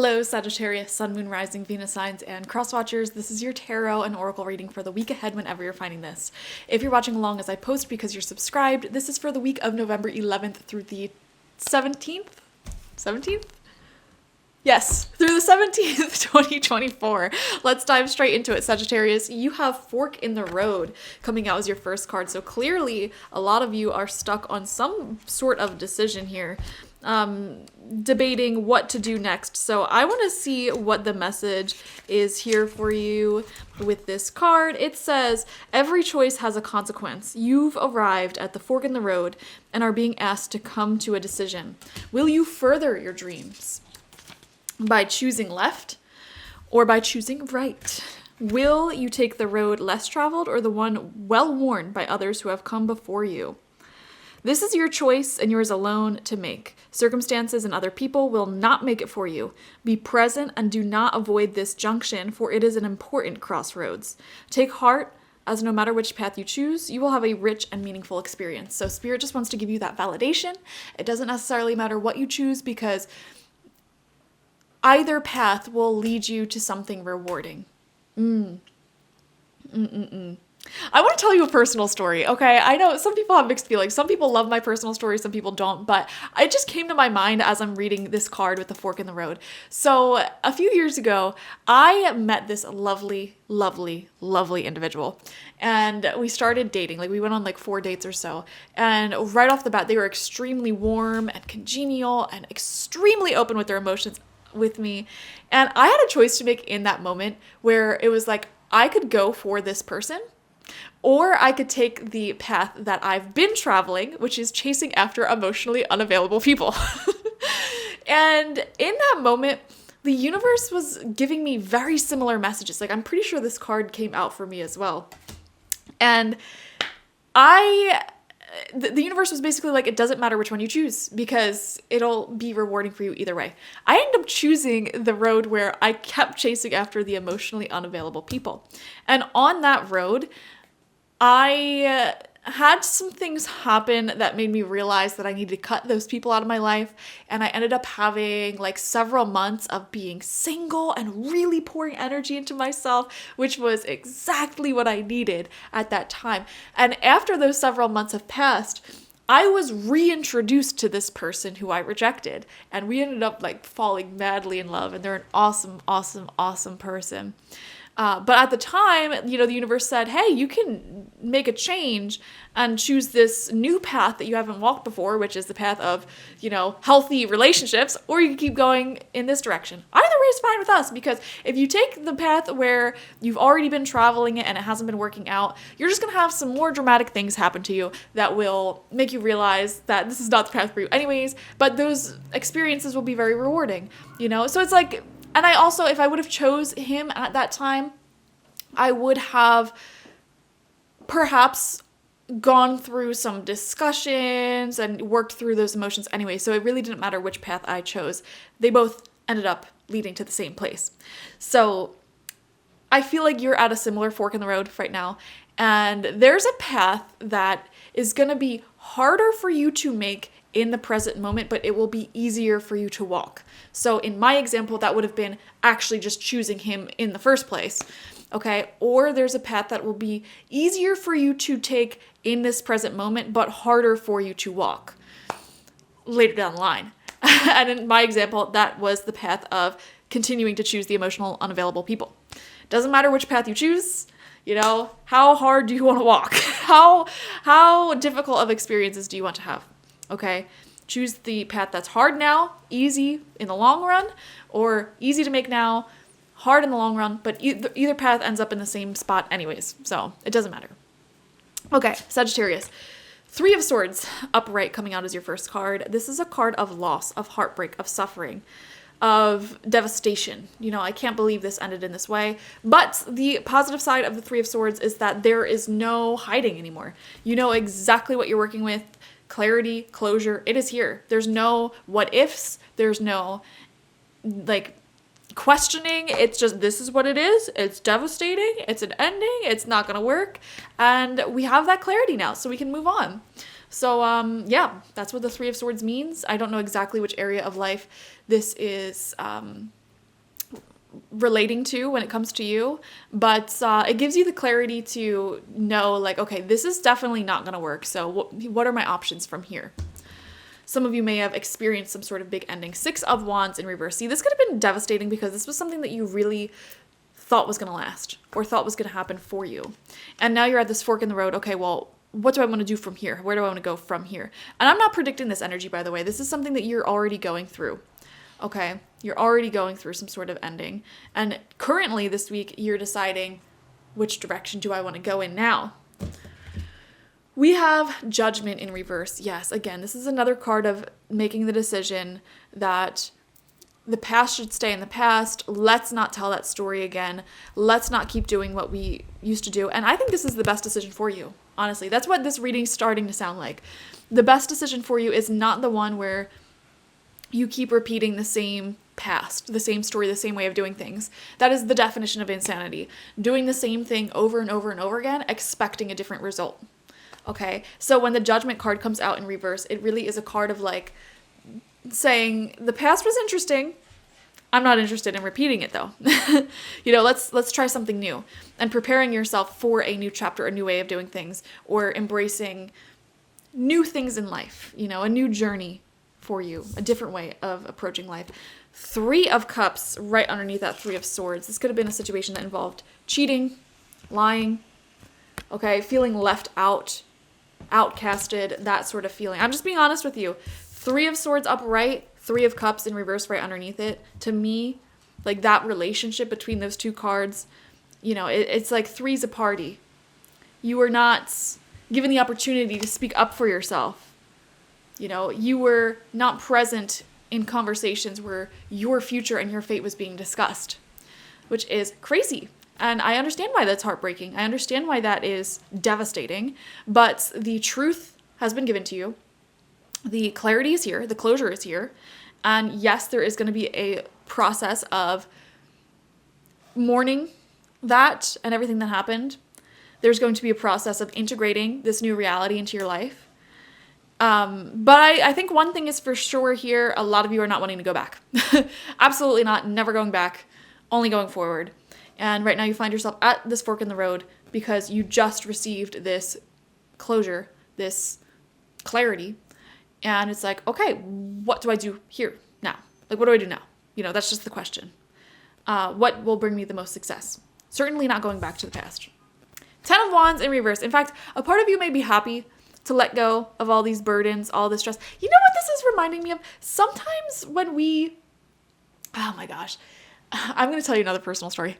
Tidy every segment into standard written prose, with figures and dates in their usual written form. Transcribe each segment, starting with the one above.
Hello, Sagittarius, Sun, Moon, Rising, Venus signs, and cross watchers. This is your tarot and oracle reading for the week ahead whenever you're finding this. If you're watching along as I post because you're subscribed, this is for the week of November 11th through the 17th? 17th? Yes, through the 17th, 2024. Let's dive straight into it, Sagittarius. You have Fork in the Road coming out as your first card. So clearly, a lot of you are stuck on some sort of decision here. Debating what to do next. So I want to see what the message is here for you with this card. It says, every choice has a consequence. You've arrived at the fork in the road and are being asked to come to a decision. Will you further your dreams by choosing left or by choosing right? Will you take the road less traveled or the one well worn by others who have come before you? This is your choice and yours alone to make. Circumstances and other people will not make it for you. Be present and do not avoid this junction, for it is an important crossroads. Take heart, as no matter which path you choose, you will have a rich and meaningful experience. So Spirit just wants to give you that validation. It doesn't necessarily matter what you choose because either path will lead you to something rewarding. I want to tell you a personal story, okay? I know some people have mixed feelings. Some people love my personal stories, some people don't, but it just came to my mind as I'm reading this card with the fork in the road. So a few years ago, I met this lovely, lovely, lovely individual, and we started dating. Like, we went on like 4 dates or so, and right off the bat, they were extremely warm and congenial and extremely open with their emotions with me, and I had a choice to make in that moment where it was like, I could go for this person, or I could take the path that I've been traveling, which is chasing after emotionally unavailable people. And in that moment, the universe was giving me very similar messages. Like, I'm pretty sure this card came out for me as well. And the universe was basically like, it doesn't matter which one you choose because it'll be rewarding for you either way. I ended up choosing the road where I kept chasing after the emotionally unavailable people. And on that road, I had some things happen that made me realize that I needed to cut those people out of my life. And I ended up having like several months of being single and really pouring energy into myself, which was exactly what I needed at that time. And after those several months have passed, I was reintroduced to this person who I rejected. And we ended up like falling madly in love. And they're an awesome, awesome, awesome person. But at the time, the universe said, hey, you can make a change and choose this new path that you haven't walked before, which is the path of, healthy relationships, or you can keep going in this direction. Either way is fine with us, because if you take the path where you've already been traveling it and it hasn't been working out, you're just going to have some more dramatic things happen to you that will make you realize that this is not the path for you anyways, but those experiences will be very rewarding, So it's like... And I also, if I would have chose him at that time, I would have perhaps gone through some discussions and worked through those emotions anyway. So it really didn't matter which path I chose. They both ended up leading to the same place. So I feel like you're at a similar fork in the road right now. And there's a path that is going to be harder for you to make in the present moment, but it will be easier for you to walk. So in my example, that would have been actually just choosing him in the first place. Okay. Or there's a path that will be easier for you to take in this present moment, but harder for you to walk later down the line. And in my example, that was the path of continuing to choose the emotional unavailable people. Doesn't matter which path you choose. How hard do you want to walk? How difficult of experiences do you want to have? Okay, choose the path that's hard now, easy in the long run, or easy to make now, hard in the long run, but either path ends up in the same spot anyways, so it doesn't matter. Okay, Sagittarius. 3 of Swords upright coming out as your first card. This is a card of loss, of heartbreak, of suffering, of devastation. I can't believe this ended in this way. But the positive side of the 3 of Swords is that there is no hiding anymore. You know exactly what you're working with. Clarity, closure, it is here. There's no what ifs. There's no questioning. It's just, this is what it is. It's devastating. It's an ending. It's not going to work. And we have that clarity now, so we can move on. So, that's what the 3 of Swords means. I don't know exactly which area of life this is relating to when it comes to you, but it gives you the clarity to know, like, okay, this is definitely not going to work. So what are my options from here? Some of you may have experienced some sort of big ending. 6 of Wands in reverse. See, this could have been devastating because this was something that you really thought was going to last or thought was going to happen for you. And now you're at this fork in the road. Okay, well, what do I want to do from here? Where do I want to go from here? And I'm not predicting this energy, by the way. This is something that you're already going through. Okay, you're already going through some sort of ending. And currently this week, you're deciding which direction do I want to go in now? We have Judgment in reverse. Yes, again, this is another card of making the decision that the past should stay in the past. Let's not tell that story again. Let's not keep doing what we used to do. And I think this is the best decision for you. Honestly, that's what this reading's starting to sound like. The best decision for you is not the one where you keep repeating the same past, the same story, the same way of doing things. That is the definition of insanity. Doing the same thing over and over and over again, expecting a different result. Okay, so when the Judgment card comes out in reverse, it really is a card of like saying the past was interesting. I'm not interested in repeating it though. Let's try something new, and preparing yourself for a new chapter, a new way of doing things, or embracing new things in life, a new journey for you, a different way of approaching life. 3 of Cups right underneath that 3 of Swords. This could have been a situation that involved cheating, lying, okay, feeling left out, outcasted, that sort of feeling. I'm just being honest with you. 3 of Swords upright, 3 of Cups in reverse right underneath it. To me, like that relationship between those 2 cards, it's like three's a party. You were not given the opportunity to speak up for yourself. You were not present in conversations where your future and your fate was being discussed, which is crazy. And I understand why that's heartbreaking. I understand why that is devastating, but the truth has been given to you. The clarity is here. The closure is here. And yes, there is going to be a process of mourning that and everything that happened. There's going to be a process of integrating this new reality into your life. But I think one thing is for sure here, a lot of you are not wanting to go back. Absolutely not. Never going back. Only going forward. And right now you find yourself at this fork in the road because you just received this closure, this clarity. And it's like, okay, what do I do here now? Like, what do I do now? That's just the question. What will bring me the most success? Certainly not going back to the past. 10 of Wands in reverse. In fact, a part of you may be happy to let go of all these burdens, all this stress. You know what this is reminding me of? Sometimes when oh my gosh, I'm going to tell you another personal story.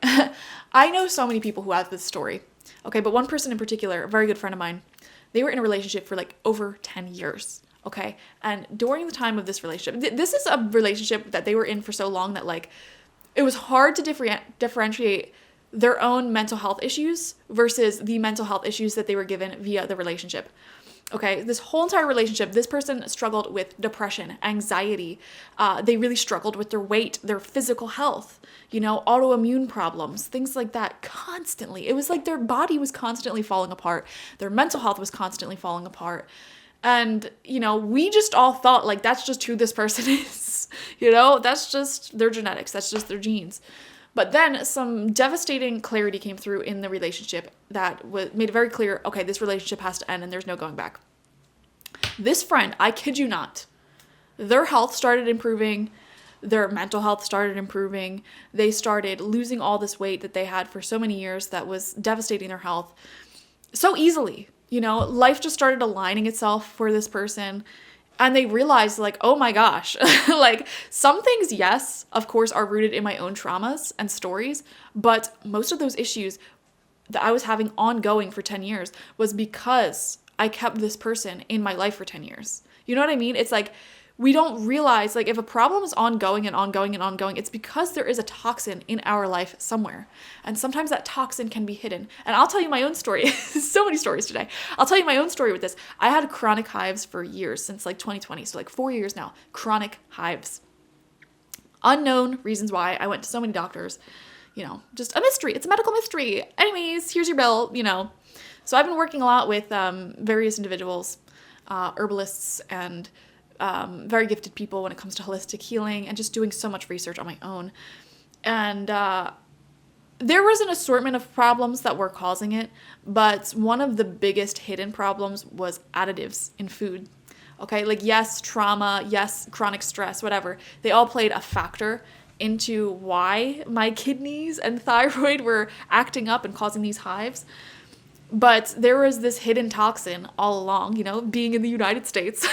I know so many people who have this story. Okay, but one person in particular, a very good friend of mine, they were in a relationship for like over 10 years. Okay, and during the time of this relationship, this is a relationship that they were in for so long that like it was hard to differentiate their own mental health issues versus the mental health issues that they were given via the relationship. Okay, this whole entire relationship, this person struggled with depression, anxiety. They really struggled with their weight, their physical health, autoimmune problems, things like that constantly. It was like their body was constantly falling apart. Their mental health was constantly falling apart. And, we just all thought like, that's just who this person is. That's just their genetics. That's just their genes. But then some devastating clarity came through in the relationship that made it very clear, okay, this relationship has to end and there's no going back. This friend, I kid you not, their health started improving. Their mental health started improving. They started losing all this weight that they had for so many years that was devastating their health so easily. Life just started aligning itself for this person. And they realized like, oh my gosh, like some things, yes, of course, are rooted in my own traumas and stories. But most of those issues that I was having ongoing for 10 years was because I kept this person in my life for 10 years. You know what I mean? It's like, we don't realize like if a problem is ongoing and ongoing and ongoing, it's because there is a toxin in our life somewhere. And sometimes that toxin can be hidden. And I'll tell you my own story. So many stories today. I'll tell you my own story with this. I had chronic hives for years, since like 2020. So like 4 years now, chronic hives. Unknown reasons why. I went to so many doctors, just a mystery. It's a medical mystery. Anyways, here's your bill, So I've been working a lot with various individuals, herbalists and very gifted people when it comes to holistic healing and just doing so much research on my own. And there was an assortment of problems that were causing it, but one of the biggest hidden problems was additives in food. Okay, like yes, trauma, yes, chronic stress, whatever. They all played a factor into why my kidneys and thyroid were acting up and causing these hives. But there was this hidden toxin all along, you know, being in the United States.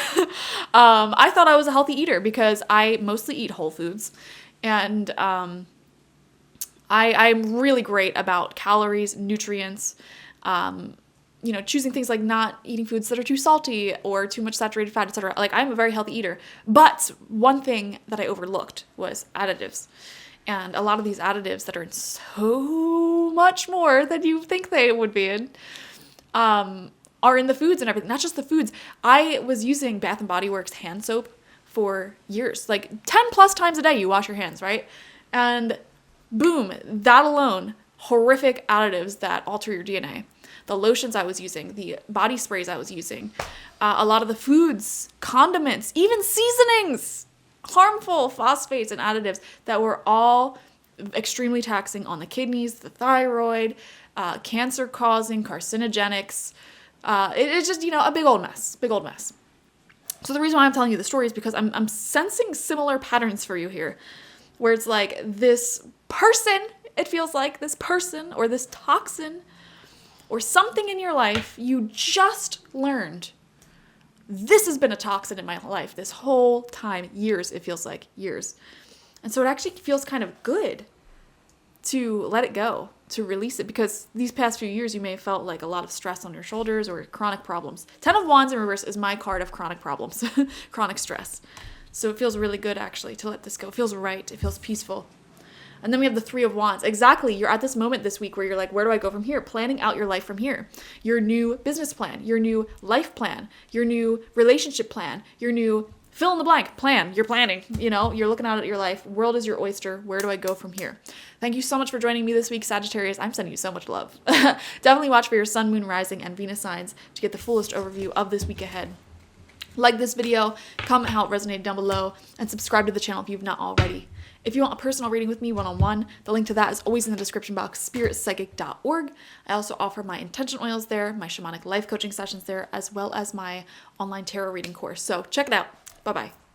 I thought I was a healthy eater because I mostly eat whole foods. And I'm really great about calories, nutrients, you know, choosing things like not eating foods that are too salty or too much saturated fat, etc. Like, I'm a very healthy eater. But one thing that I overlooked was additives. And a lot of these additives that are in so much more than you think they would be in are in the foods and everything. Not just the foods. I was using Bath & Body Works hand soap for years. Like 10 plus times a day you wash your hands, right? And boom, that alone, horrific additives that alter your DNA. The lotions I was using, the body sprays I was using, a lot of the foods, condiments, even seasonings, harmful phosphates and additives that were all extremely taxing on the kidneys, the thyroid, cancer causing, carcinogenics. It's just, you know, a big old mess. So the reason why I'm telling you the story is because I'm sensing similar patterns for you here, where it's like this person, it feels like this person or this toxin or something in your life you just learned. This has been a toxin in my life this whole time, years, it feels like, years. And so it actually feels kind of good to let it go, to release it, because these past few years you may have felt like a lot of stress on your shoulders or chronic problems. 10 of Wands in reverse is my card of chronic problems, chronic stress. So it feels really good actually to let this go. It feels right, it feels peaceful. And then we have the 3 of Wands. Exactly. You're at this moment this week where you're like, where do I go from here? Planning out your life from here. Your new business plan, your new life plan, your new relationship plan, your new fill in the blank plan. You're planning, you know, you're looking out at your life. World is your oyster. Where do I go from here? Thank you so much for joining me this week, Sagittarius. I'm sending you so much love. Definitely watch for your sun, moon, rising, and Venus signs to get the fullest overview of this week ahead. Like this video, comment how it resonated down below, and subscribe to the channel if you've not already. If you want a personal reading with me one-on-one, the link to that is always in the description box, spiritpsychic.org. I also offer my intention oils there, my shamanic life coaching sessions there, as well as my online tarot reading course. So check it out. Bye-bye.